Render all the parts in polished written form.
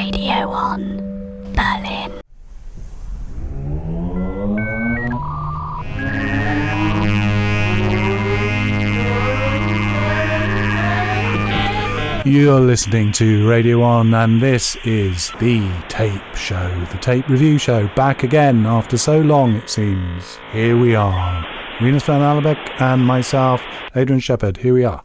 Radio 1, Berlin. You're listening to Radio 1 and this is The Tape Show, the tape review show, back again after so long it seems. Here we are, Rinus van Alebeek and myself, Adrian Shephard, here we are.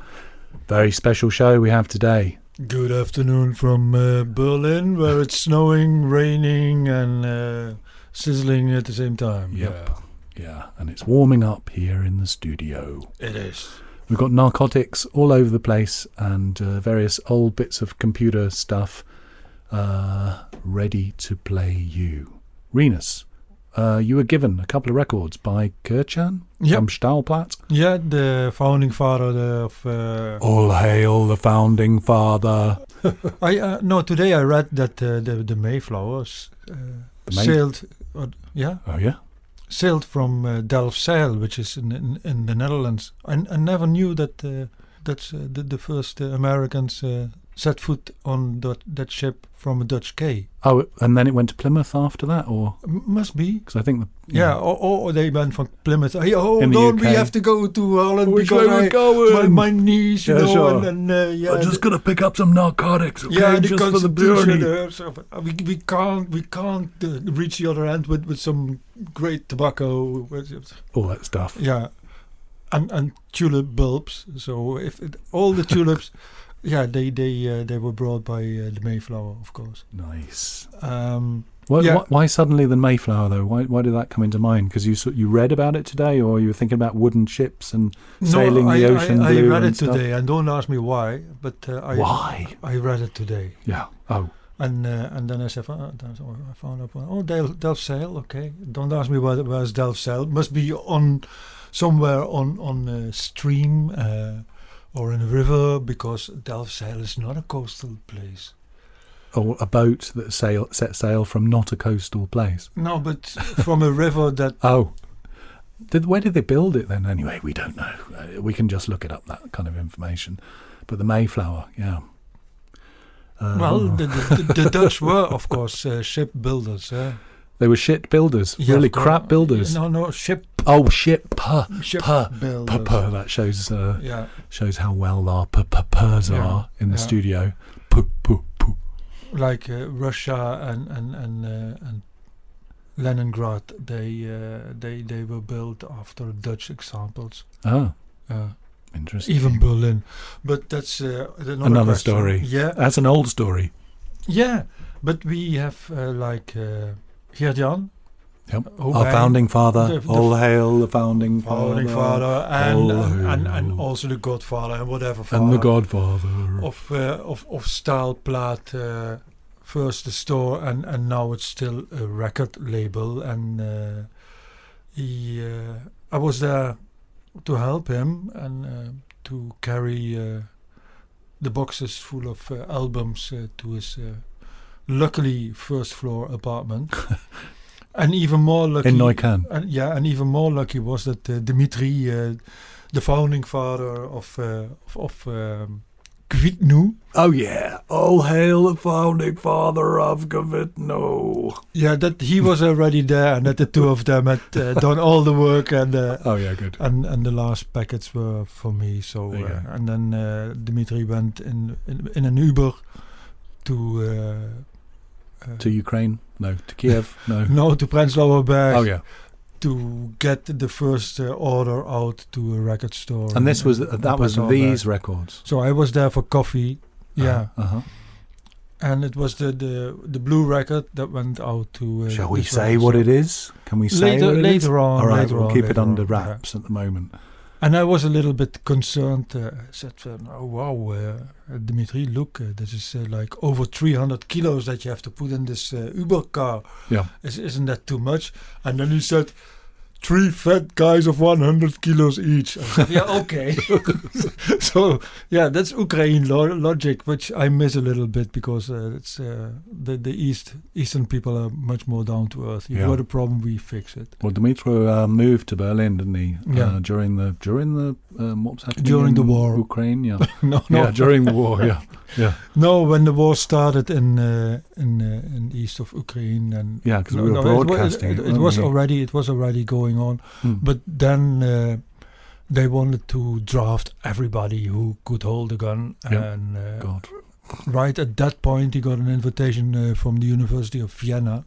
Very special show we have today. Good afternoon from Berlin, where it's snowing, raining and sizzling at the same time. Yep. Yeah, and it's warming up here in the studio. It is. We've got narcotics all over the place and various old bits of computer stuff ready to play you. Rinus, you were given a couple of records by Kirchan from Staalplaat. Yeah, the founding father of... All hail the founding father. Today I read that the Mayflowers sailed... Oh yeah? Sailed from Delfzijl, which is in the Netherlands. I never knew that that's the first Americans set foot on that ship from a Dutch quay. Oh, and then it went to Plymouth after that, or must be because I think or they went from Plymouth. Hey, we have to go to Holland because my knees, sure. and I'm just gonna pick up some narcotics, okay, just for the journey. We can't reach the other end with some great tobacco, all that stuff. Yeah, and tulip bulbs. So all the tulips. Yeah, they were brought by the Mayflower, of course. Nice. Why suddenly the Mayflower, though? Why did that come into mind? Because you read about it today, or you were thinking about wooden ships and sailing the ocean blue? I read it stuff? today, and don't ask me why, but why? I read it today. Yeah. Oh. And then I said, I found out. Oh, Delfzijl. Okay. Don't ask me where's Delfzijl. Must be somewhere on a stream. Or in a river, because Delfzijl is not a coastal place. Or a boat that set sail from not a coastal place. No, but from a river that... Oh. Where did they build it then? Anyway, we don't know. We can just look it up, that kind of information. But the Mayflower, yeah. The Dutch were, of course, ship builders. They were shit builders, really crap builders. No, ship. Oh, ship builders. That shows how well our pers are in the studio. Like Russia and Leningrad, they were built after Dutch examples. Oh, interesting. Even Berlin, but that's another story. Yeah, that's an old story. Yeah, but we have Adrian. Yep. Our founding father. All hail the founding father. And also the godfather and whatever. And the godfather of Staalplaat. First the store and now it's still a record label. And I was there to help him and to carry the boxes full of albums to his luckily first floor apartment. And even more lucky in Neukölln. And even more lucky was that Dimitri, the founding father of Kvitnu. Oh yeah! All hail the founding father of Kvitnu. Yeah, that he was already there, and that the two of them had done all the work. And oh yeah, good. And the last packets were for me. So and then Dimitri went in an Uber to Ukraine? No. To Kiev? No. No, to Prenzlauer Berg. Oh, yeah. To get the first order out to a record store. And this was these records? So I was there for coffee. Yeah. Uh-huh. And it was the blue record that went out to... Shall we say what it is? Can we say what it is? Later on. All right, we'll keep it under wraps at the moment. And I was a little bit concerned. I said, oh, wow, Dimitri, look, this is like over 300 kilos that you have to put in this Uber car. Yeah. Isn't that too much? And then he said, 3 fat guys of 100 kilos each. I said, yeah, okay. So, yeah, that's Ukraine logic, which I miss a little bit because it's the Eastern people are much more down to earth. If you got a problem, we fix it. Well, Dimitri moved to Berlin, didn't he? Yeah. During the what was happening during the war, Ukraine. Yeah. no. Yeah, during the war. Yeah. Yeah. No, when the war started in east of Ukraine, and because we were broadcasting. It was already going on, but then they wanted to draft everybody who could hold a gun, and right at that point, he got an invitation from the University of Vienna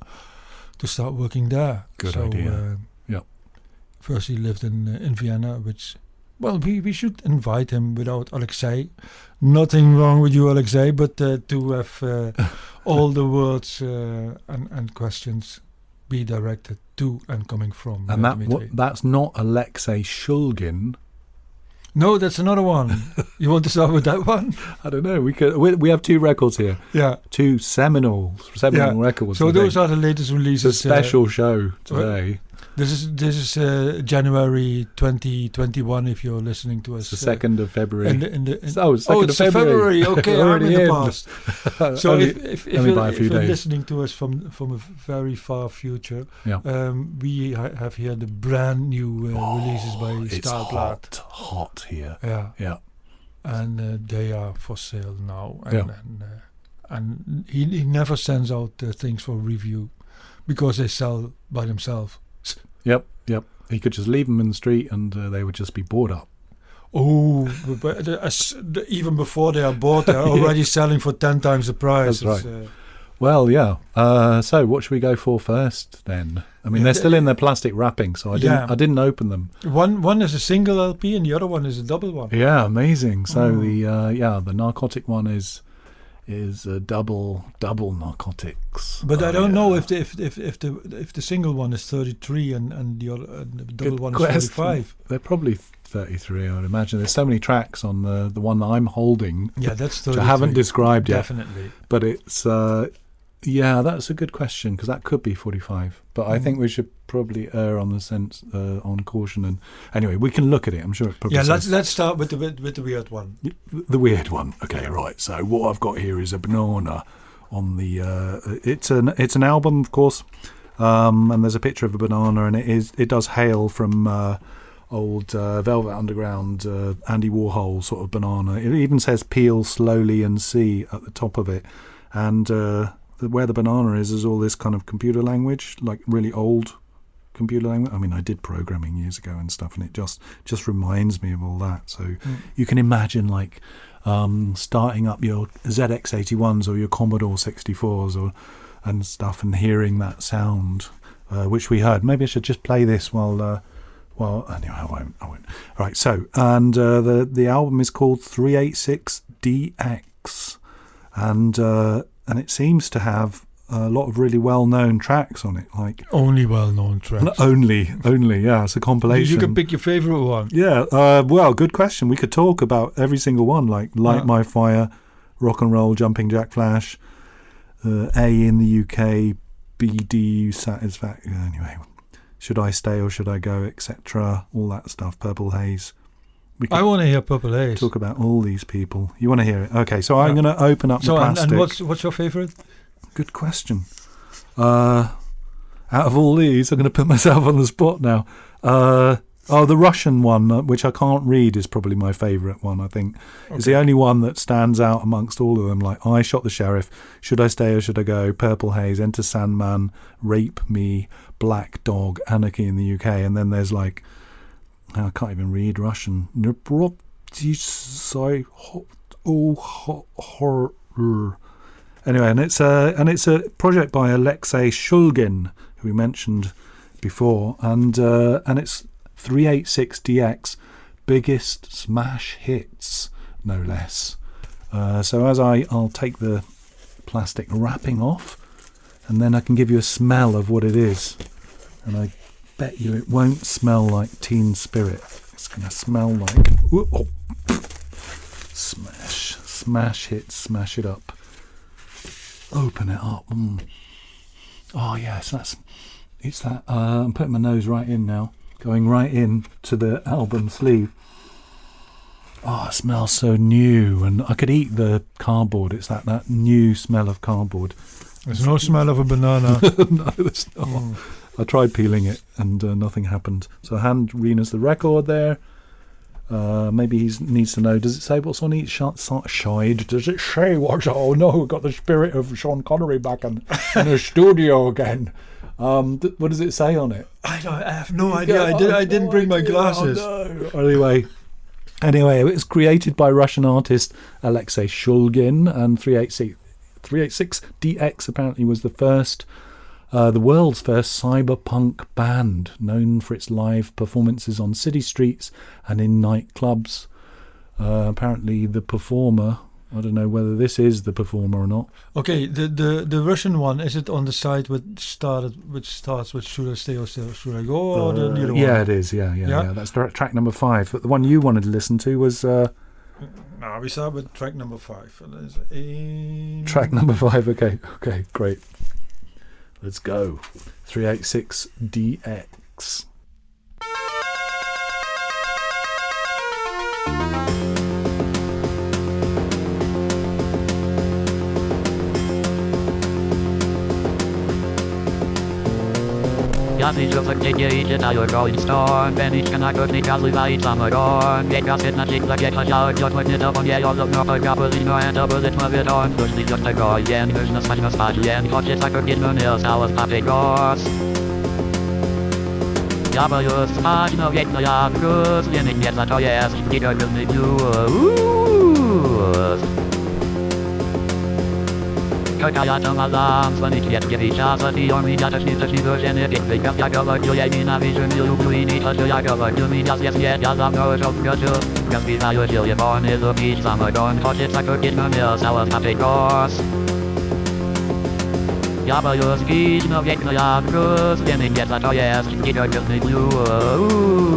to start working there. Good idea. First, he lived in Vienna, which. Well, we should invite him without Alexei. Nothing wrong with you, Alexei, but to have all the words and questions be directed to and coming from. And that's not Alexei Shulgin. No, that's another one. You want to start with that one? I don't know. We have 2 records here. Yeah, 2 seminal records. So those are the latest releases. It's a special show today. This is January 2021. If you're listening to us, it's the 2nd of February. It's 2nd of February. Okay, I'm in the past. So if you're listening to us from a very far future, we have here the brand new releases by Staalplaat. It's hot here. Yeah. And they are for sale now. And he never sends out things for review because they sell by themselves. Yep. He could just leave them in the street and they would just be bought up. Oh, but even before they are bought, they're already selling for 10 times the price. That's right. Well, yeah. So what should we go for first then? I mean, they're still in their plastic wrapping, so I didn't open them. One is a single LP and the other one is a double one. Yeah, amazing. So the narcotic one is a double narcotics. But I don't know if the single one is 33 and the other the double one is 35. They're probably 33, I would imagine. There's so many tracks on the one that I'm holding. Yeah, that's 33. Which I haven't described yet. Definitely. But it's that's a good question because that could be 45. But I think we should probably err on the sense on caution. And anyway, we can look at it. I'm sure it probably. Yeah, let's start with the weird one. The weird one. Okay, right. So what I've got here is a banana on the. It's an album, of course, and there's a picture of a banana, and it does hail from old Velvet Underground Andy Warhol sort of banana. It even says "Peel slowly and see" at the top of it, and. Where the banana is all this kind of computer language, like really old computer language. I mean, I did programming years ago and stuff, and it just reminds me of all that. So you can imagine like starting up your ZX81s or your Commodore 64s and stuff, and hearing that sound, which we heard. Maybe I should just play this while anyway, I won't. All right. So and the album is called 386DX, and it seems to have a lot of really well-known tracks on it, like only well-known tracks. Only, yeah. It's a compilation. You can pick your favourite one. Yeah. Well, good question. We could talk about every single one, like "Light My Fire," "Rock and Roll," "Jumping Jack Flash," "A in the UK," "BD," "Satisfaction." Anyway, "Should I Stay or Should I Go," etc. All that stuff. "Purple Haze." I want to hear Purple Haze. Talk about all these people. You want to hear it? Okay, so I'm going to open up the plastic. And what's your favourite? Good question. Out of all these, I'm going to put myself on the spot now. The Russian one, which I can't read, is probably my favourite one, I think. Okay. It's the only one that stands out amongst all of them. Like, "I Shot the Sheriff," "Should I Stay or Should I Go," "Purple Haze," "Enter Sandman," "Rape Me," "Black Dog," "Anarchy in the UK." And then there's like, I can't even read Russian. Anyway, and it's a project by Alexei Shulgin, who we mentioned before, and it's 386DX, biggest smash hits, no less. So as I'll take the plastic wrapping off, and then I can give you a smell of what it is, and I bet you it won't smell like Teen Spirit. It's going to smell like smash hits, smash it up. Open it up. Oh yes, it's that. I'm putting my nose right in now, going right in to the album sleeve. Oh, it smells so new, and I could eat the cardboard. It's that new smell of cardboard. There's no smell of a banana. No, there's not. I tried peeling it and nothing happened. So I hand Rinus the record there, Maybe he needs to know. Does it say what's on each side? Does it say what's? Oh no, we've got the spirit of Sean Connery back in the studio again. What does it say on it? I have no idea. I didn't bring my glasses. Oh, no. Anyway, it was created by Russian artist Alexei Shulgin, and 386 DX apparently was the world's first cyberpunk band, known for its live performances on city streets and in nightclubs. Apparently the performer, I don't know whether this is the performer or not. Okay, the Russian one, is it on the side which starts with Should I Stay or Should I Go? Or the other one? Yeah, it is. Yeah. That's track number 5. But the one you wanted to listen to was... No, we start with track number 5. Track number 5, okay, great. Let's go. 386 DX. Ja widzę faktycznie idzie na Rolling Stone. Peniczka na kochnik rozliwa i samodon. Biega się na cik, jak chociaż odpłynie do mnie odlobno podgapelino and double it my on. Doszli do tego jen, już na spać na spadien. Chocie tak jedno nie zostało z papieros. Ja bo już spać no jedno jak gruz. Jenik nie za to jest, gigogolny blues. Ja to alarm, dzwonić wielkie czas, i on mi też nie wyżenie, jak ja gowodziu, ja nienawidzę, nie lubię i nie to, ja gowodziu, mi raz jest nie, ja za mną rozgodziu. Rozbiwają się jebony, lubić samodon, choć tak jedno nie zostało z papieros. Ja bo już widno jedno jak gruz, wiemy nie za to jest, gigogolny blues.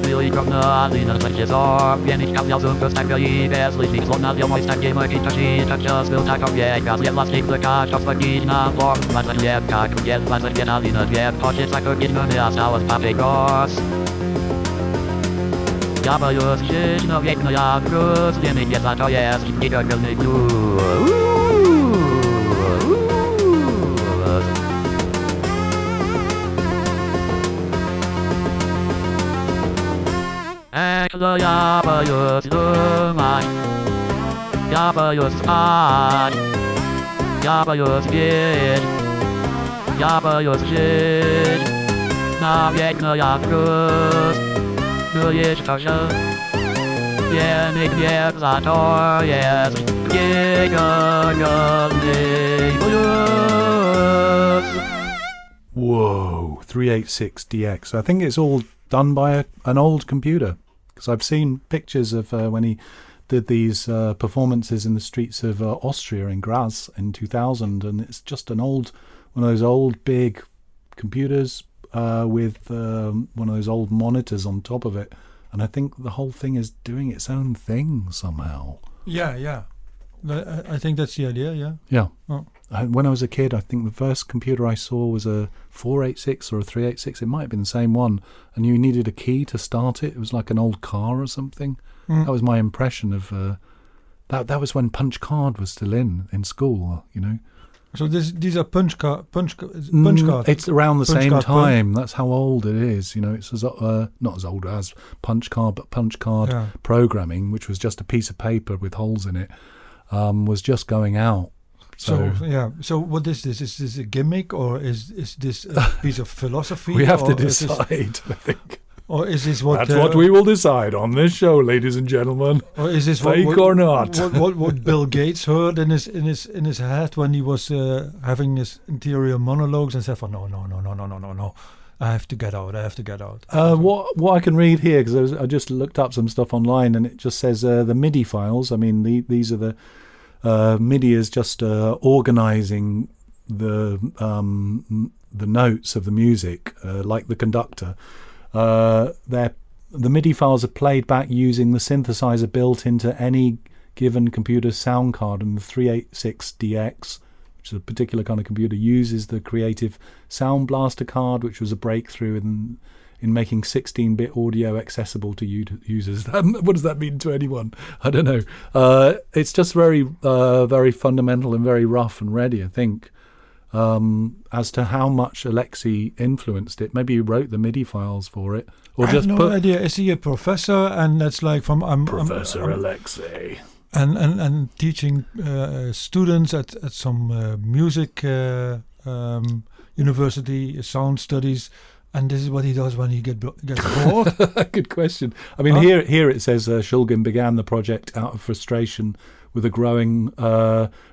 Byli prognozy na świecie zor, więc kapiał z tego i bezlicznych słów na wiadomość takiej mojej toczy, tak czas był tak obiega, z własnych lekach, odpowiedzieć na form, bardzo wielka, krugiel, bardzo wielali na dwie, choć tak jedno nie zostało z papieros. Ja bo już żyćno wiekno jak gruz, wiemy gdzie za to jest, gigogolny blues. Ja bo już dumaj, ja bo już spać, ja bo już wiedzieć, ja bo już żyć, na wiekno jak gruz, byjesz to się, wiemy gdzie za to jest, gigogolny blues. Whoa, 386 DX. I think it's all done by an old computer. Because I've seen pictures of when he did these performances in the streets of Austria in Graz in 2000, and it's just one of those old big computers with one of those old monitors on top of it, and I think the whole thing is doing its own thing somehow. Yeah. I think that's the idea, Yeah. Oh. When I was a kid, I think the first computer I saw was a 486 or a 386. It might have been the same one, and you needed a key to start it. It was like an old car or something. That was my impression of that was when punch card was still in school, you know. So these are punch cards. It's around the same time. Punch. That's how old it is. You know, it's not as old as punch card, but punch card programming, which was just a piece of paper with holes in it, was just going out. So what is this? Is this a gimmick, or is this a piece of philosophy? We have to decide, I think. Or is this what... That's what we will decide on this show, ladies and gentlemen. Or is this fake or not? What Bill Gates heard in his head when he was having his interior monologues and said, no, I have to get out. What I can read here, because I just looked up some stuff online, and it just says the MIDI files. I mean, these are the MIDI is just organizing the notes of the music, like the conductor. They're the MIDI files are played back using the synthesizer built into any given computer sound card, and the 386DX, which is a particular kind of computer, uses the Creative Sound Blaster card, which was a breakthrough in making 16-bit audio accessible to users. What does that mean to anyone? I don't know. It's just very, very fundamental and very rough and ready, I think. As to how much Alexei influenced it, maybe he wrote the MIDI files for it, or I just have no idea. Is he a professor? And that's like from Professor Alexei, and teaching students at some music university, sound studies. And this is what he does when he gets bored. Good question. I mean, here it says Shulgin began the project out of frustration with a growing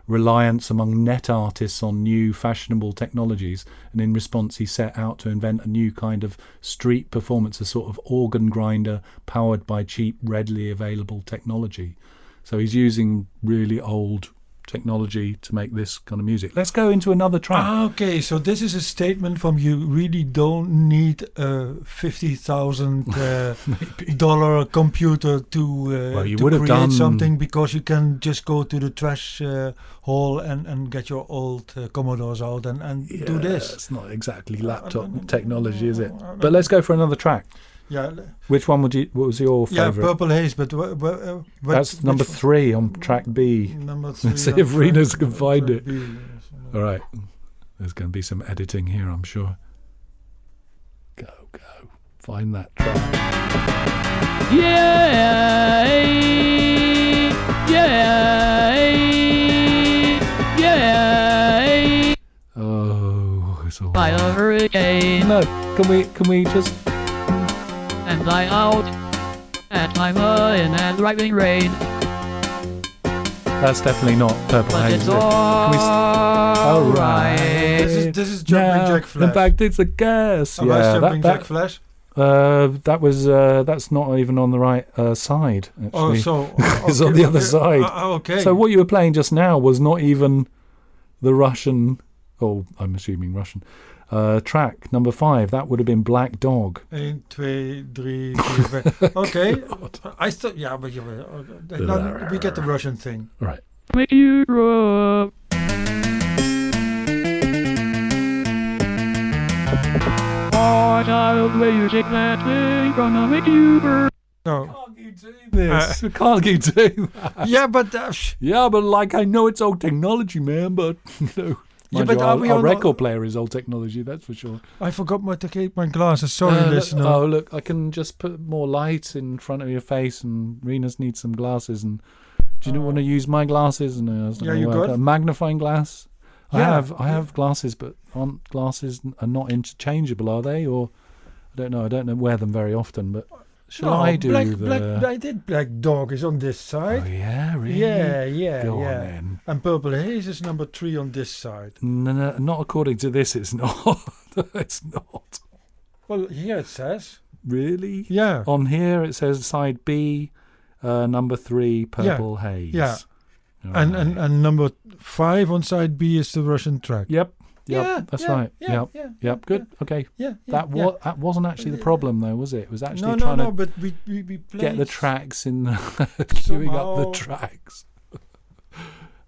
reliance among net artists on new fashionable technologies, and in response he set out to invent a new kind of street performance, a sort of organ grinder powered by cheap, readily available technology. So he's using really old technology to make this kind of music. Let's go into another track. Okay, so this is a statement from you really don't need a $50,000 computer to create something, because you can just go to the trash hall and get your old Commodores out and do this. It's not exactly laptop technology, is it? But let's go for another track. Yeah. Which one what was your favourite? Yeah, Purple Haze, but that's number 3 on track B. Number 3. Let's see if Rinus can find it. All right. There's going to be some editing here, I'm sure. Go. Find that track. Yeah. Oh, it's all By a hurricane. No, can we just... And I out at my in and driving rain. That's definitely not Purple But Haze. it's Is it? alright. This is Jumping Jack Flash. In fact, it's a guess. Jumping Jack Flash. That's not even on the right side. Actually. Oh, so it's on the other side. Okay. So what you were playing just now was not even the Russian. Oh, I'm assuming Russian. Track number 5, that would have been Black Dog. 1, 2, 3, 4. Okay. I thought, yeah, but we get the Russian thing. Right. Make you grow up. Oh, child, will you take that thing? Gonna make you burn. No. Can't you do this? Can't you do that? Yeah, but like I know it's old technology, man, but our record player is old technology, that's for sure. I forgot to take my glasses. Sorry, listener. Look, I can just put more light in front of your face, and Rinus needs some glasses. And do you want to use my glasses? And you got a magnifying glass. Yeah. I have glasses, but glasses are not interchangeable, are they? Or I don't wear them very often, but. I did Black Dog is on this side. Oh yeah, really? Yeah. Go on then. And Purple Haze is number 3 on this side. No, not according to this. It's not. It's not. Well, here it says. Really? Yeah. On here it says side B, number 3, Purple Haze. Yeah. Right. And number 5 on side B is the Russian track. Yep. That's right. Yep. Good. Okay. That wasn't actually the problem, though, was it? It was actually trying to but we get the tracks in, queuing up the tracks.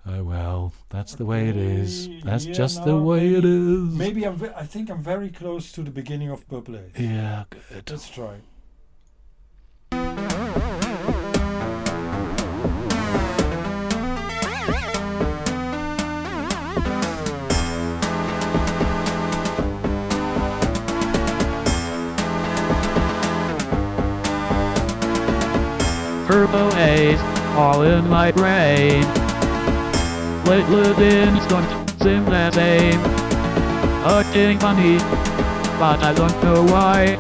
Oh well, that's the way it is. That's just the way it is. Maybe I think I'm very close to the beginning of Purple Haze. Yeah, good. Let's try. Purple haze, all in my brain. Little things don't seem the same. Acting funny, but I don't know why.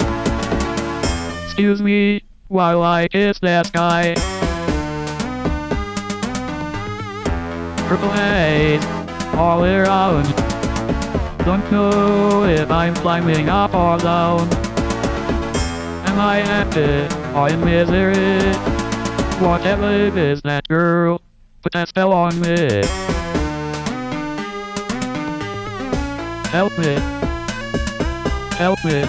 Excuse me while I kiss the sky. Purple haze, all around. Don't know if I'm climbing up or down. Am I happy or in misery? Whatever it is, that girl put that spell on me. Help me. Help me.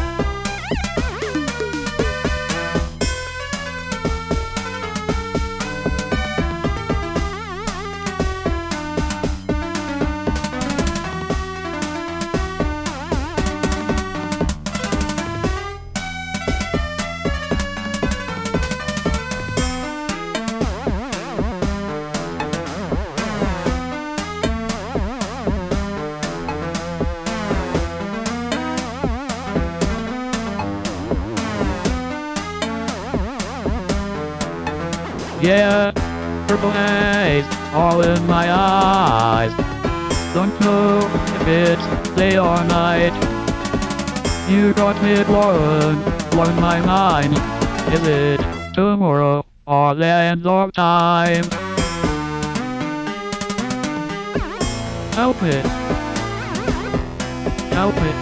Yeah, purple haze all in my eyes. Don't know if it's day or night. You got me blowing my mind. Is it tomorrow or the end of time? Help me. Help me.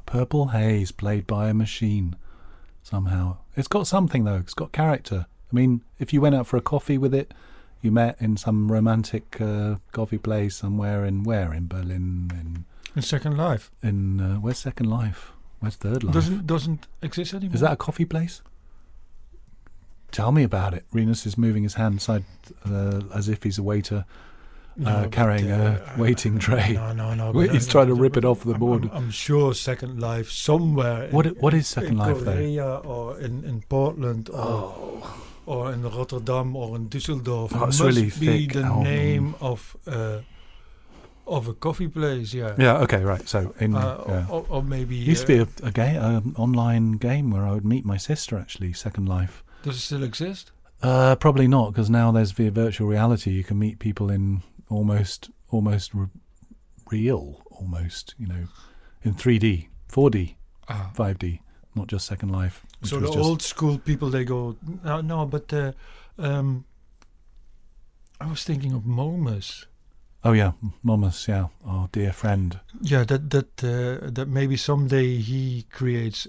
Purple Haze played by a machine somehow. It's got something though, it's got character. I mean, if you went out for a coffee with it, you met in some romantic coffee place somewhere in Berlin? In Second Life. Where's Second Life? Where's Third Life? Doesn't exist anymore. Is that a coffee place? Tell me about it. Rinus is moving his hand aside as if he's a waiter. Carrying a waiting tray. No. He's trying to rip it off the board. I'm sure Second Life somewhere. What is Second Life in Korea or in Portland or in Rotterdam or in Düsseldorf. Oh, must really be thick the album. Name of a coffee place. Yeah. Yeah. Okay. Right. So or maybe it used to be a online game where I would meet my sister. Actually, Second Life. Does it still exist? Probably not, because now there's the virtual reality. You can meet people in almost real, in 3D, 4D, 5D, not just Second Life. So the old school people, they go, no, but I was thinking of Momus. Oh yeah, Momus, yeah, our dear friend. Yeah, that maybe someday he creates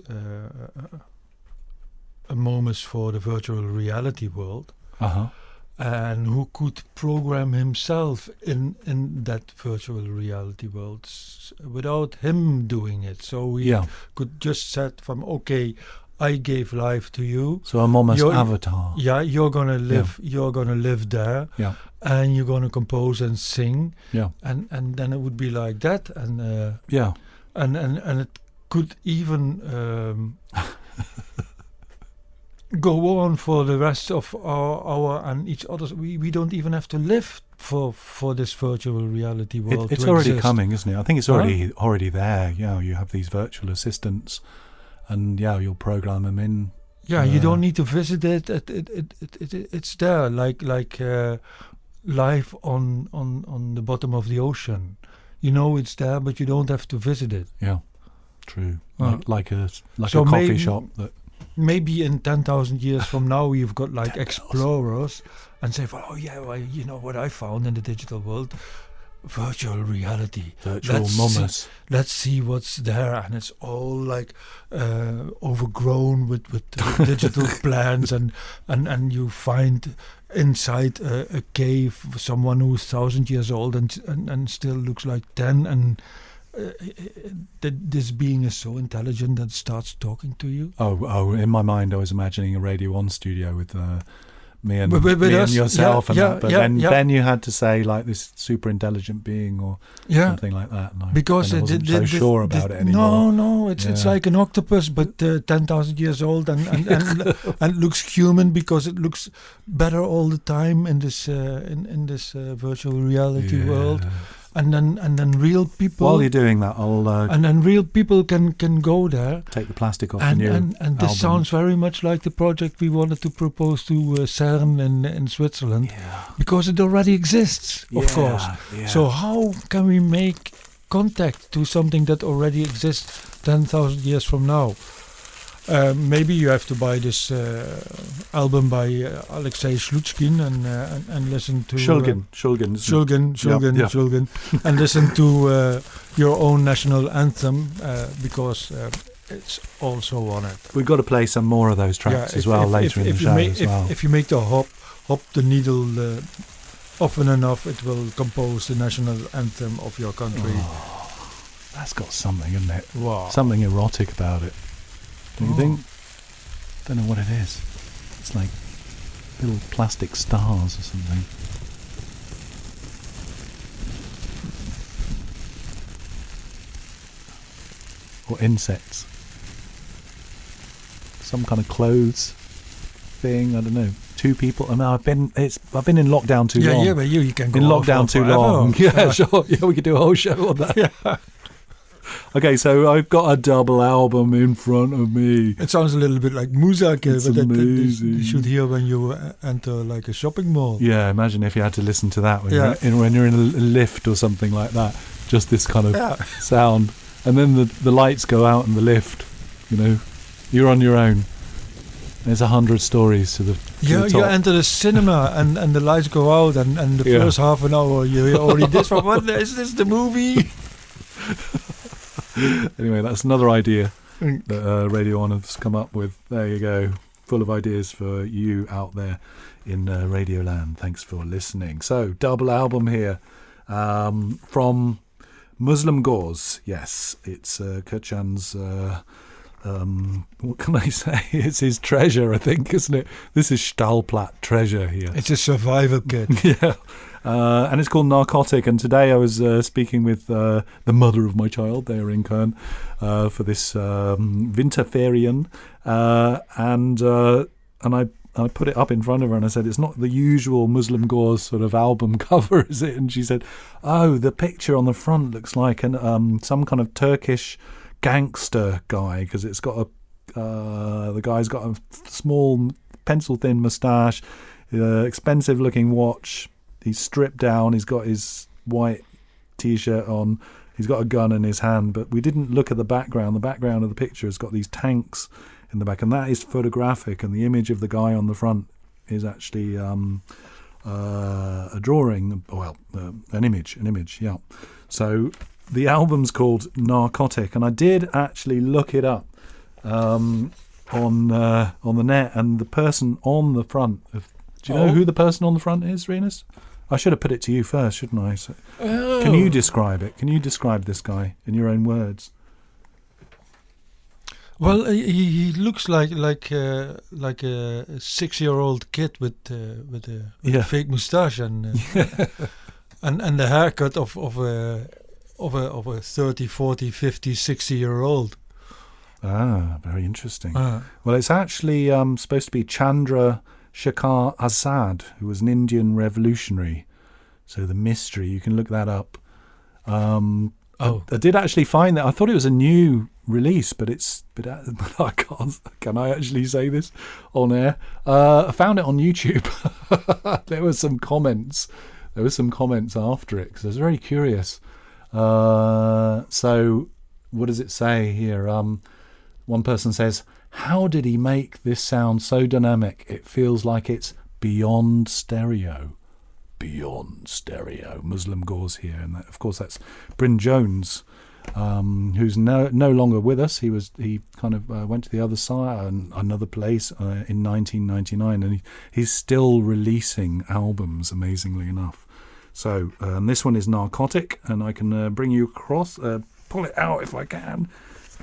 a Momus for the virtual reality world. And who could program himself in that virtual reality world without him doing it. So he could just set from, okay, I gave life to you. So a Momus avatar. Yeah, you're gonna live. Yeah. You're gonna live there. Yeah. And you're gonna compose and sing. Yeah. And then it would be like that. And and it could even. Go on for the rest of our and each other's. We don't even have to live for this virtual reality world. It's already coming, isn't it? I think it's already there. Yeah, you have these virtual assistants, and you'll program them in. Yeah, you don't need to visit it. It's there, like life on the bottom of the ocean. You know it's there, but you don't have to visit it. Yeah, true. Like a coffee shop that. Maybe in 10,000 years from now, you've got like explorers and say, you know what I found in the digital world? Virtual reality. Let's see what's there. And it's all like overgrown with digital plans. And you find inside a cave someone who's 1,000 years old and still looks like 10. And this being is so intelligent that it starts talking to you. Oh! In my mind, I was imagining a Radio 1 studio with me and yourself, then you had to say like this super intelligent being or something like that. And because I wasn't so sure about it anymore. No, it's like an octopus, but 10,000 years old and looks human because it looks better all the time in this virtual reality world. And then real people. While you're doing that, and then real people can go there. Take the plastic off the new and this sounds very much like the project we wanted to propose to CERN in Switzerland, because it already exists, of course. Yeah. So how can we make contact to something that already exists 10,000 years from now? Maybe you have to buy this album by Alexei Shulgin and listen to Shulgin, and listen to your own national anthem because it's also on it. We've got to play some more of those tracks later in the show as well. If you make the hop the needle often enough, it will compose the national anthem of your country. That's got something, isn't it? Wow. Something erotic about it. Do you think? Don't know what it is. It's like little plastic stars or something. Or insects. Some kind of clothes thing, I don't know. 2 people. I mean, I've been in lockdown too long. Yeah, but you can go in lockdown too long. Yeah, sure. Yeah, we could do a whole show on that. Yeah. Okay, so I've got a double album in front of me. It sounds a little bit like Muzak, It's but that amazing. you should hear when you enter like a shopping mall. Yeah, imagine if you had to listen to that when you're in a lift or something like that. Just this kind of sound. And then the lights go out in the lift. You know, you're on your own. There's 100 stories to the top. You enter the cinema and the lights go out and the first half an hour you hear only this one. What is this, the movie? Anyway, that's another idea that Radio 1 has come up with. There you go. Full of ideas for you out there in Radioland. Thanks for listening. So, double album here from Muslimgauze. Yes, it's Kerchan's... what can I say? It's his treasure, I think, isn't it? This is Staalplaat treasure here. It's a survival kit. Yeah. And it's called Narcotic. And today I was speaking with the mother of my child there in Köln for this Winterferien. And I put it up in front of her and I said, it's not the usual Muslimgauze sort of album cover, is it? And she said, oh, the picture on the front looks like some kind of Turkish gangster guy, because it's got the guy's got a small pencil thin moustache, expensive looking watch, he's stripped down, he's got his white t-shirt on, he's got a gun in his hand, but we didn't look at the background of the picture has got these tanks in the back, and that is photographic, and the image of the guy on the front is actually a drawing, an image, yeah. So the album's called Narcotic, and I did actually look it up on the net, and the person on the front do you know who the person on the front is, Rinus? I should have put it to you first, shouldn't I? So, can you describe it? Can you describe this guy in your own words? Well, he looks like a 6-year-old kid with a fake moustache and and the haircut of a 30, 40, 50, 60-year-old. Ah, very interesting. Well, it's actually supposed to be Chandra Shekhar Azad, who was an Indian revolutionary. So the mystery, you can look that up. I did actually find that. I thought it was a new release, but I can't. Can I actually say this on air? I found it on YouTube. There were some comments. After it because I was very curious. So what does it say here? One person says, how did he make this sound so dynamic? It feels like it's beyond stereo. Beyond stereo. Muslimgauze here. And that, of course, that's Bryn Jones, who's no longer with us. He kind of went to the other side, another place in 1999, and he's still releasing albums, amazingly enough. So this one is Narcotic, and I can bring you across, pull it out if I can.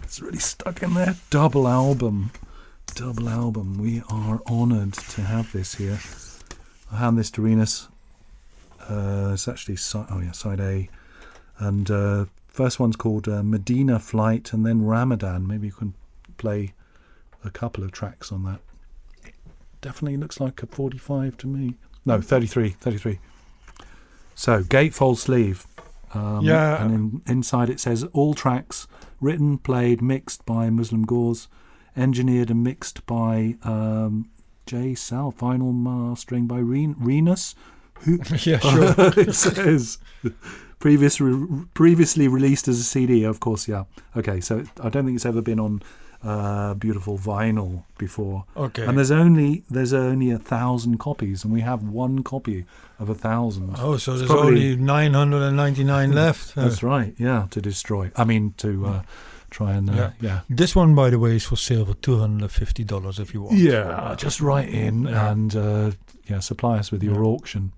It's really stuck in there. Double album. We are honoured to have this here. I'll hand this to Rinus. It's actually side A, and first one's called Medina Flight, and then Ramadan. Maybe you can play a couple of tracks on that. Definitely looks like a 45 to me. No, 33. So gatefold sleeve. And inside it says all tracks written, played, mixed by Muslimgauze, engineered and mixed by J. Sal, final mastering by Rinus. Who? Yeah, sure. It says previously released as a CD, of course. Yeah. Okay. So I don't think it's ever been on beautiful vinyl before. Okay. And there's only 1,000 copies, and we have one copy of 1,000. Oh, so there's only 999 left. That's right. Yeah, to destroy. I mean, to try and yeah. This one, by the way, is for sale for $250 if you want. Yeah, just write in and supply us with your auction.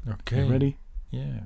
Okay. You ready? Yeah.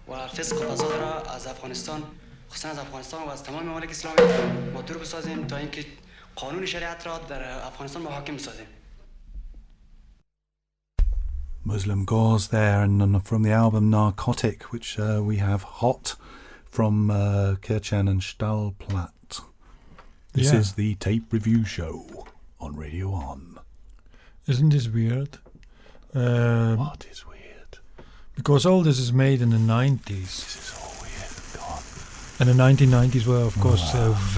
و فسق و فساد را از افغانستان، خصوصا از افغانستان و از تمام ممالک اسلامی ما دور بسازیم تا اینکه قانون شریعت را در افغانستان محاکم بسازیم. Muslimgauze there, and from the album Narcotic, which we have Hot from Kirchen and Staalplaat. This is the tape review show on Radio 1. Isn't this weird? What is weird? Because all this is made in the 90s. This is all weird. Go on. And the 1990s were, of course,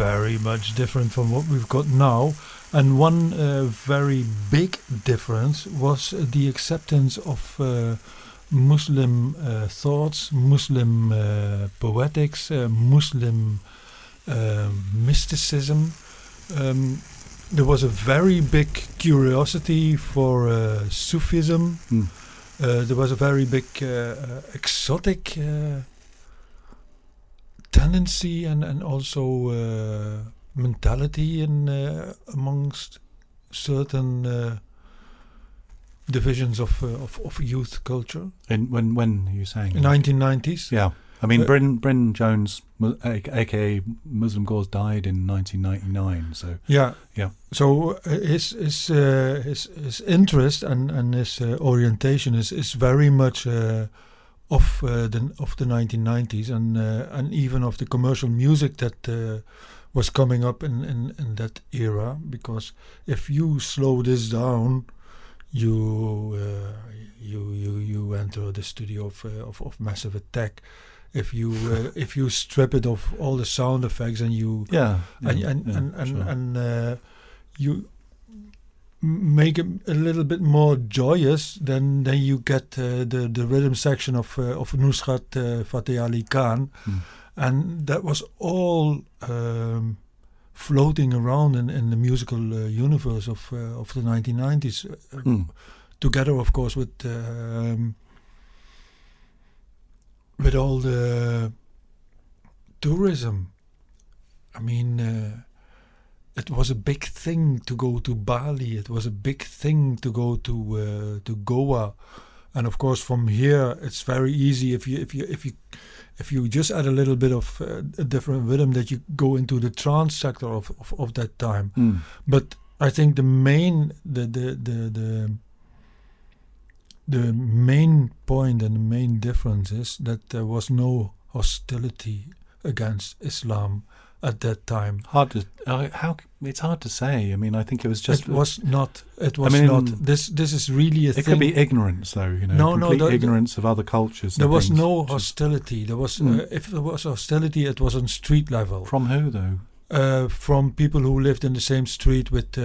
very much different from what we've got now. And one very big difference was the acceptance of Muslim thoughts, Muslim poetics, Muslim mysticism. There was a very big curiosity for Sufism. There was a very big exotic tendency and also mentality in amongst certain divisions of youth culture. And when are you saying? 1990s. Yeah. I mean, Bryn Jones, aka Muslimgauze, died in 1999. So yeah. So his interest and his orientation is very much of the 1990s and even of the commercial music that was coming up in that era. Because if you slow this down, you enter the studio of Massive Attack. If you strip it of all the sound effects and you you make it a little bit more joyous, then you get the rhythm section of Nusrat Fateh Ali Khan, and that was all floating around in the musical universe of the 1990s, together, of course, with all the tourism. I mean, it was a big thing to go to Bali. It was a big thing to go to Goa, and of course from here it's very easy if you just add a little bit of a different rhythm that you go into the trance sector of that time. But I think the main point and the main difference is that there was no hostility against Islam at that time. It's hard to say. I mean, I think it was just. It was not. This is really a thing. It could be ignorance, though. Complete ignorance of other cultures. There was no hostility. There was, if there was hostility, it was on street level. From who, though? From people who lived in the same street with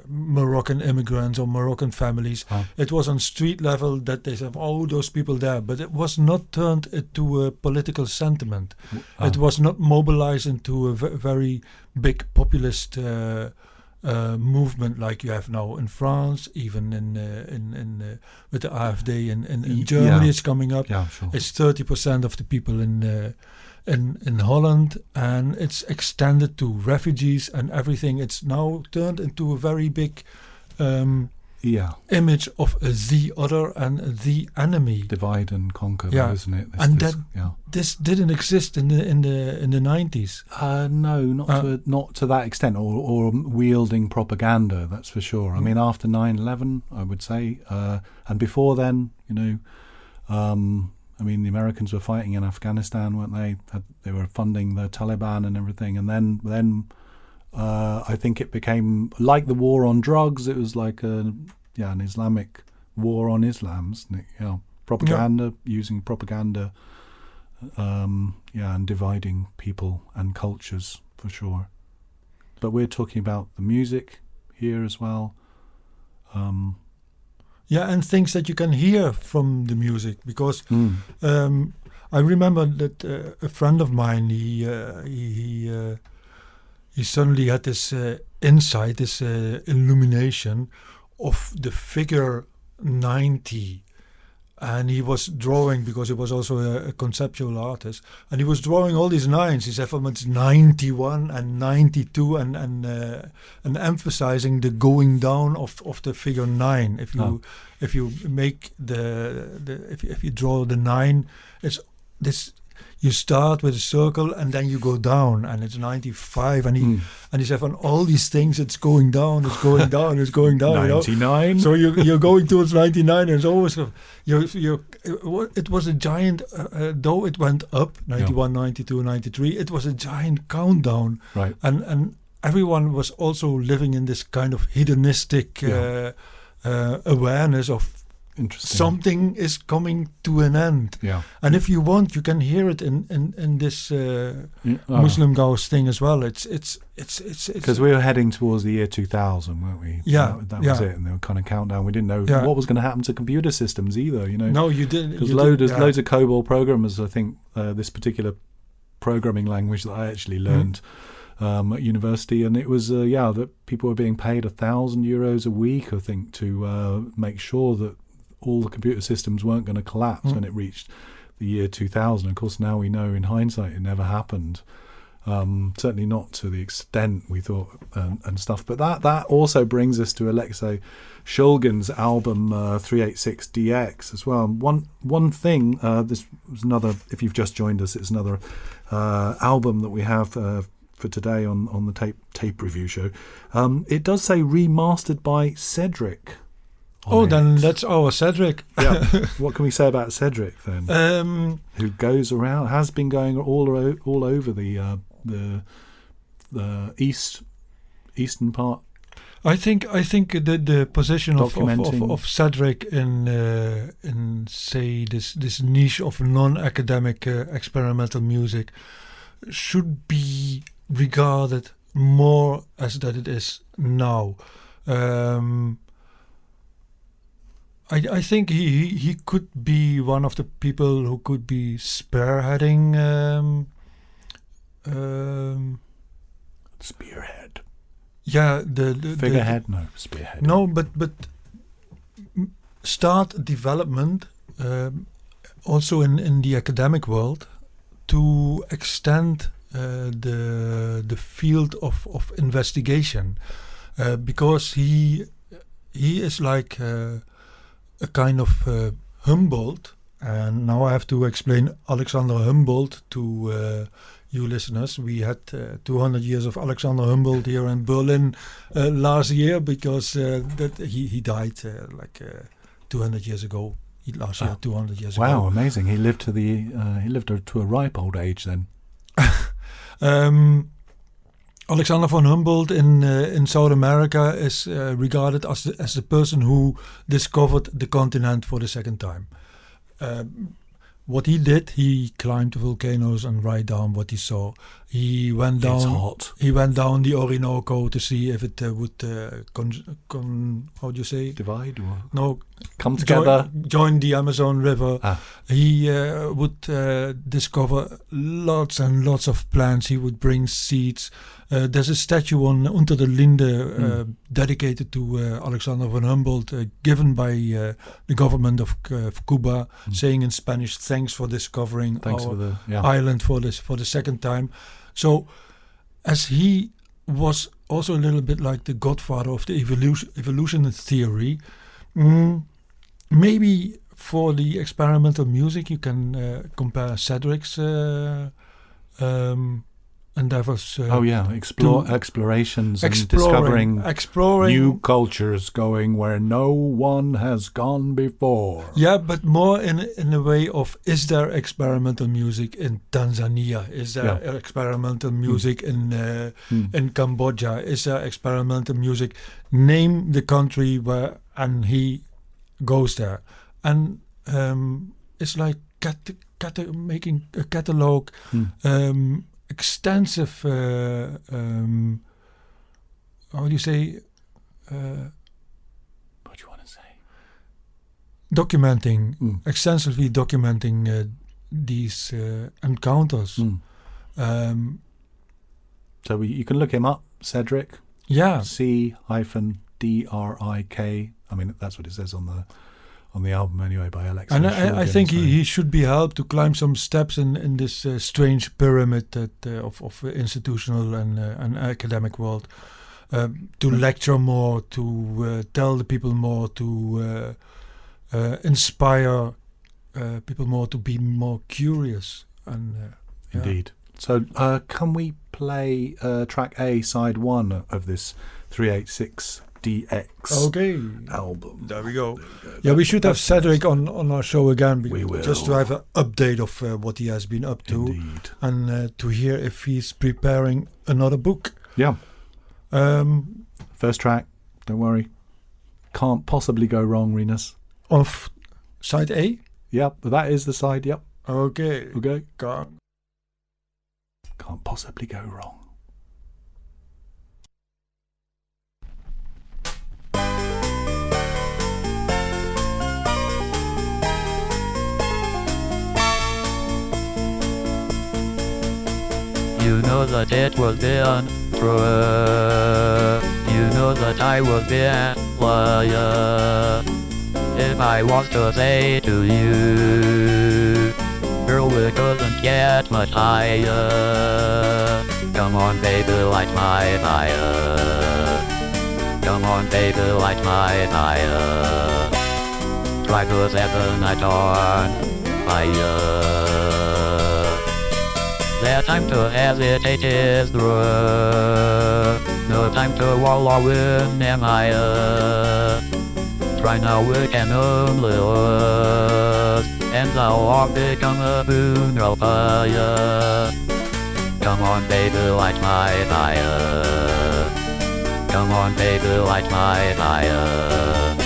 Moroccan immigrants or Moroccan families. It was on street level that they said, oh, those people there. But it was not turned into a political sentiment. It was not mobilized into a very big populist movement like you have now in France, even in with the AfD in Germany. It's coming up. Yeah, sure. It's 30% of the people in Holland, and it's extended to refugees and everything. It's now turned into a very big image of the other and the enemy. Divide and conquer, isn't it? This didn't exist in the 90s. No, not to that extent, or wielding propaganda. That's for sure. I mean, after 9/11, I would say, and before then, I mean, the Americans were fighting in Afghanistan, weren't they? They were funding the Taliban and everything. And then I think it became like the war on drugs. It was like an Islamic war on Islam, isn't it? Propaganda, using propaganda, and dividing people and cultures, for sure. But we're talking about the music here as well. And things that you can hear from the music, because I remember that a friend of mine, he suddenly had this insight, this illumination of the figure 90. And he was drawing, because he was also a conceptual artist, and he was drawing all these lines. He said, from it's 91 and 92, and emphasizing the going down of the figure 9. If you make if you draw the 9, it's this. You start with a circle and then you go down, and it's 95, and he said, on all these things, it's going down, it's going down, it's going down. 99. So you're going towards 99, and it's always it was a giant. Though it went up 91, 92, 93, it was a giant countdown. Right. And everyone was also living in this kind of hedonistic awareness of. Interesting. Something is coming to an end. Yeah. And if you want, you can hear it in this Muslimgauze thing as well. It's because we were heading towards the year 2000, weren't we? Yeah. That was it, and they were kind of countdown. We didn't know what was going to happen to computer systems either, you know. No, you didn't. Because loads of COBOL programmers, I think, this particular programming language that I actually learned at university, and it was that people were being paid €1,000 a week, I think, to make sure that all the computer systems weren't going to collapse when it reached the year 2000. Of course, now we know in hindsight it never happened. Certainly not to the extent we thought and stuff. But that also brings us to Alexei Shulgin's album 386DX as well. One thing, this was another, if you've just joined us, it's another album that we have for today on the tape review show. It does say remastered by Cedric. Then that's our Cedric. Yeah. What can we say about Cedric then? Who goes around, has been going all over the eastern part. I think the position of Cedric in say this niche of non-academic experimental music should be regarded more as that it is now. I think he could be one of the people who could be spearheading. Spearhead. Yeah, the figurehead. No, spearhead. No, but start development also in the academic world to extend the field of investigation, because he is like. A kind of Humboldt, and now I have to explain Alexander Humboldt to you listeners. We had 200 years of Alexander Humboldt here in Berlin last year, because that he died 200 years ago. Last year, 200 years ago. Wow, amazing! He lived to a ripe old age then. Alexander von Humboldt in South America is regarded as the person who discovered the continent for the second time. What he did, he climbed the volcanoes and write down what he saw. He went down. It's hot. He went down the Orinoco to see if it would how do you say? Divide or no, come together. Join the Amazon River. He would discover lots and lots of plants. He would bring seeds. There's a statue on Unter der Linde dedicated to Alexander von Humboldt, given by the government of Cuba, saying in Spanish, "Thanks for discovering our island for the second time." So, as he was also a little bit like the godfather of the evolution theory, maybe for the experimental music you can compare Cedric's endeavors. Explorations and discovering new cultures, going where no one has gone before. Yeah, but more in a way of, is there experimental music in Tanzania? Is there experimental music in Cambodia? Is there experimental music? Name the country where, and he goes there. And it's like making a catalog. Extensive, how do you say? What do you want to say? Extensively documenting these encounters. So you can look him up, Cedric. Yeah. C-DRIK. I mean, that's what it says on the album anyway, by Alexei. And I think he should be helped to climb some steps in this strange pyramid of institutional and academic world, to lecture more, to tell the people more, to inspire people more to be more curious. And Indeed. So can we play track A, side 1 of this 386 DX album? There we go. Yeah, we should have Cedric on our show again. We will. Just to have an update of what he has been up to. Indeed. And to hear if he's preparing another book. Yeah. First track, don't worry. Can't possibly go wrong, Rinus. Of side A? Yep, that is the side, yep. Okay. Can't possibly go wrong. You know that it was been true. You know that I was been liar. If I was to say to you, girl, we couldn't get much higher. Come on, baby, light my fire. Come on, baby, light my fire. Try to set the night on fire. Their time to hesitate is through. No time to wallow in empire. Try now, we can only lose, and thou art become a funeral pyre. Come on, baby, light my fire. Come on, baby, light my fire.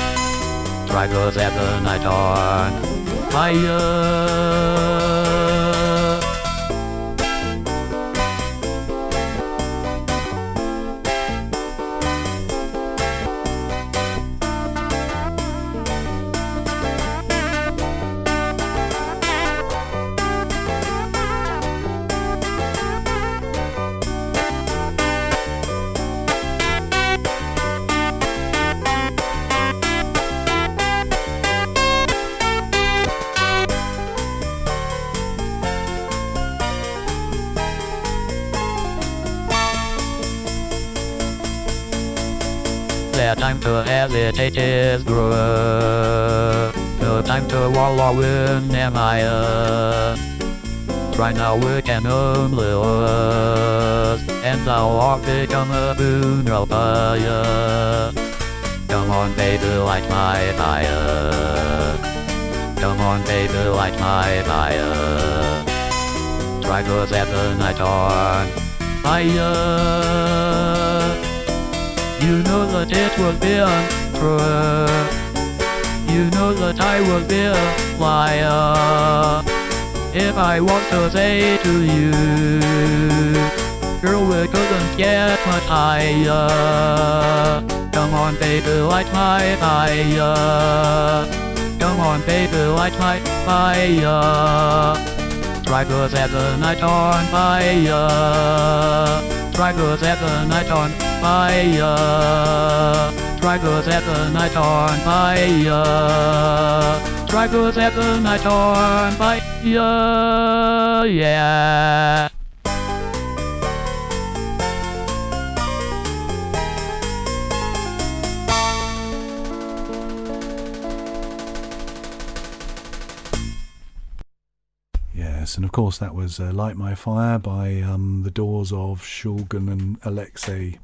Try to set the night on fire. Their time to hesitate is through. No time to wallow in empire. Right now we can only lose, and thou art become a funeral pyre. Come on, baby, light my fire. Come on, baby, light my fire. Try to set the night on fire. You know that it will be untrue. You know that I will be a liar. If I was to say to you, girl, we couldn't get much higher. Come on, baby, light my fire. Come on, baby, light my fire. Try to set the night on fire. Try to set the night on fire. Try to set the night on fire. Try to set the night on fire. Yeah. Yes, and of course that was Light My Fire by the Doors of Shulgin and Alexei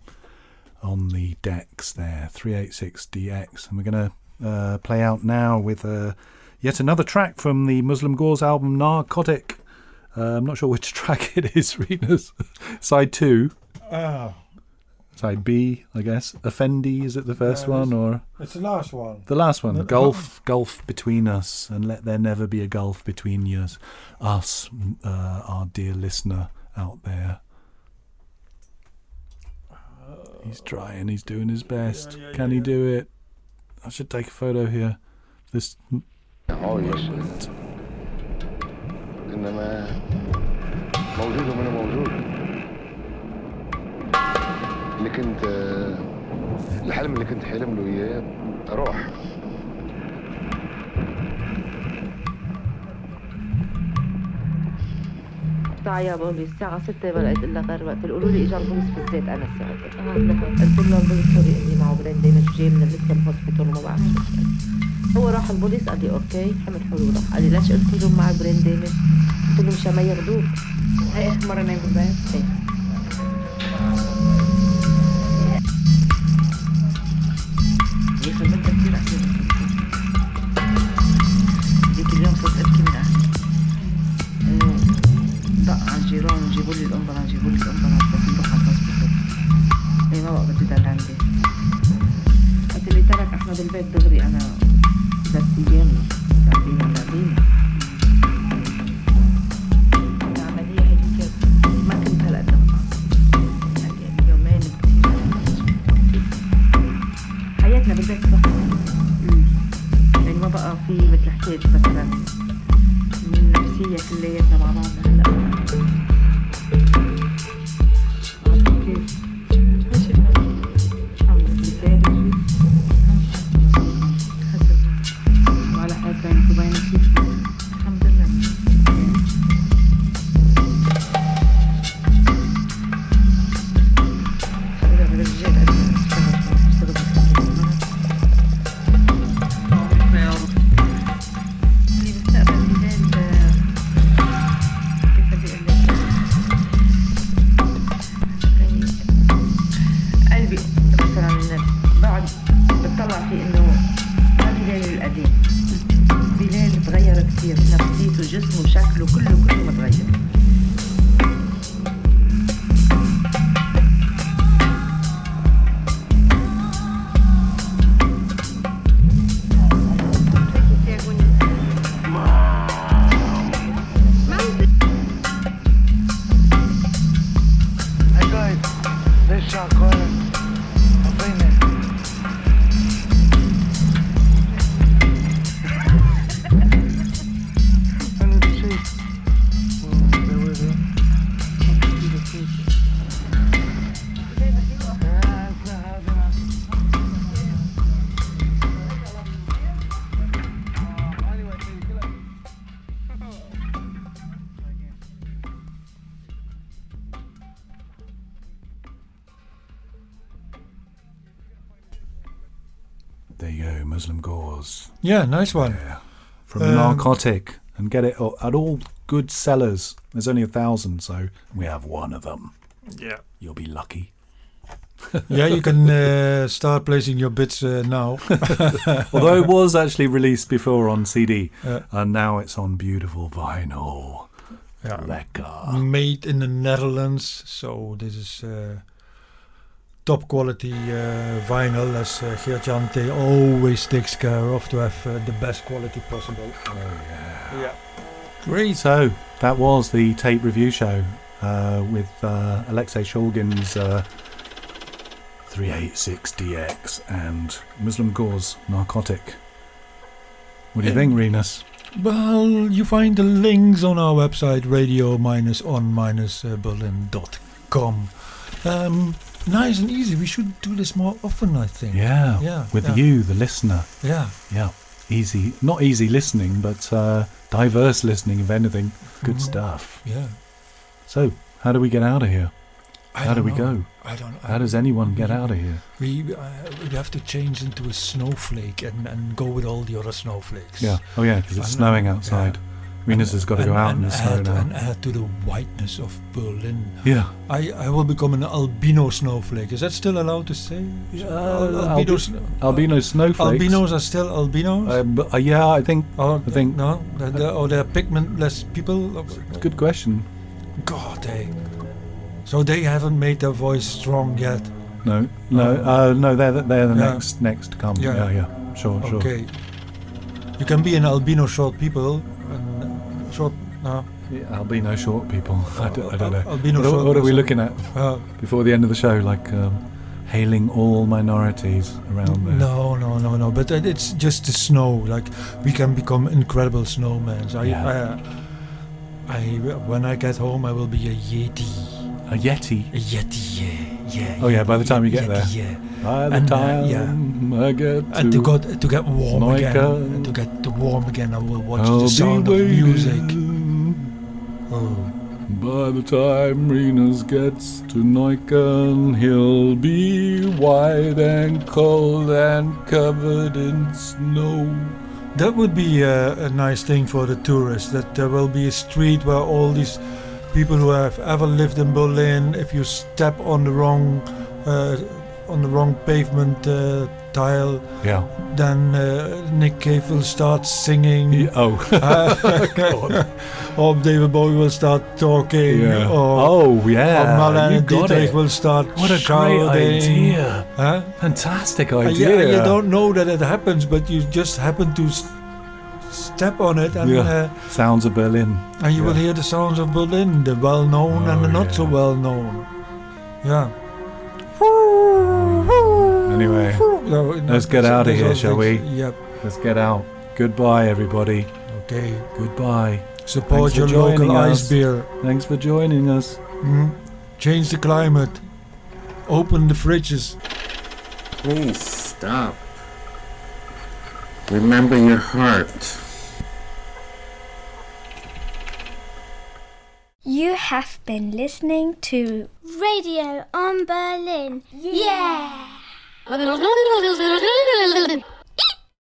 on the decks there, 386DX. And we're going to play out now with yet another track from the Muslimgauze album Narcotic. I'm not sure which track it is, Rinus. Side 2. Side B, I guess. Effendi, is it the first one? Or it's the last one. The last one. Gulf between us, and let there never be a gulf between us, our dear listener out there. He's trying, he's doing his best. Can he do it? I should take a photo here. This moment. إنما موجود ومن موجود اللي كنت الحلم اللي كنت حلم له إياه روح يا بابي الساعة 6 بلقيت إلا غير وقت قالوا لي إجا البوليس في الزيت أنا الساعة قلت له البوليس سوري إني معه برين دامج جاي من الليستم هوسبيتال وما بعرف شو هو راح البوليس قال لي اوكي حمل حلول راح قال لي ليش قلت لهم معك برين دامج؟ قلت له مشان ما ياخذوك. هاي اخر مره نايم بالبيت. ايه يخرب بيتك كثير أسئلة. ديك اليوم صرت ابكي من اهلي انه دق على الجيران وجيبوا لي الامبولانس بس نروح على الهوسبيتال. ايه ما بقى بدي ضل عندي. وقت اللي ترك احمد البيت دغري انا 3 ايام تعبيني. العملية هذيك ما كنت هلا يعني يومين كتير. حياتنا بالبيت صح. يعني ما بقى في مثل حكيت مثلا من نفسية كلياتنا مع بعض هلا. كيف؟ الحمد لله. وعلى حياتنا انتباهي نفسي. الحمد لله. إذا بدك جيت أدري أشتغل نفسيته وجسمه وشكله كله متغير. There you go, Muslimgauze. Yeah, nice one. Yeah. From Narcotic. And get it at all good sellers. There's only 1,000, so we have one of them. Yeah. You'll be lucky. Yeah, you can start placing your bits now. Although it was actually released before on CD, and now it's on beautiful vinyl. Yeah. Lekker. Made in the Netherlands, so this is top quality vinyl, as Geert-Jan always takes care of to have the best quality possible. Oh yeah. Yeah. Great. So that was the tape review show with Alexei Shulgin's 386DX and Muslimgauze Narcotic. What do you think, Rinus? Well, you find the links on our website, radio-on-berlin.com. Nice and easy. We should do this more often, I think. Yeah. With you, the listener. Yeah. Easy. Not easy listening, but diverse listening, if anything. Good stuff. Yeah. So, how do we get out of here? How do we go? I don't know. How does anyone get out of here? We have to change into a snowflake and go with all the other snowflakes. Yeah. Oh, yeah, because it's snowing outside. Rinus has got to go out in the snow now. And add to the whiteness of Berlin. Yeah. I will become an albino snowflake. Is that still allowed to say? Albino snowflakes. Albinos are still albinos? Yeah, I think. No? They're pigmentless people? Good question. God, so they haven't made their voice strong yet? No, they're the next to come. Yeah. Sure. Okay. You can be an albino short people. Albino short people. I don't know. Albino what are we looking at before the end of the show? Like hailing all minorities around there. No. But it's just the snow. Like we can become incredible snowmen. When I get home, I will be a Yeti. A Yeti? A Yeti, yeah. Oh yeah, by the time you get there. Yeah. By the time I get to get warm again. And to get warm again, I will watch the Sound of Music. Oh. By the time Rinus gets to Neukölln, he'll be white and cold and covered in snow. That would be a nice thing for the tourists, that there will be a street where all these people who have ever lived in Berlin, if you step on the wrong pavement tile, then Nick Cave will start singing. God. Or David Bowie will start talking. Or Marlene Dietrich will start shouting. What a great idea. Huh? Fantastic idea. You don't know that it happens, but you just happen to step on it, and sounds of Berlin. And you will hear the sounds of Berlin, the well-known and the not so well-known. Yeah. Anyway, let's get out of here, shall we? Yep. Let's get out. Goodbye, everybody. Okay. Goodbye. Support your local ice beer. Thanks for joining us. Change the climate. Open the fridges. Please stop. Remember your heart. You have been listening to Radio on Berlin. Yeah!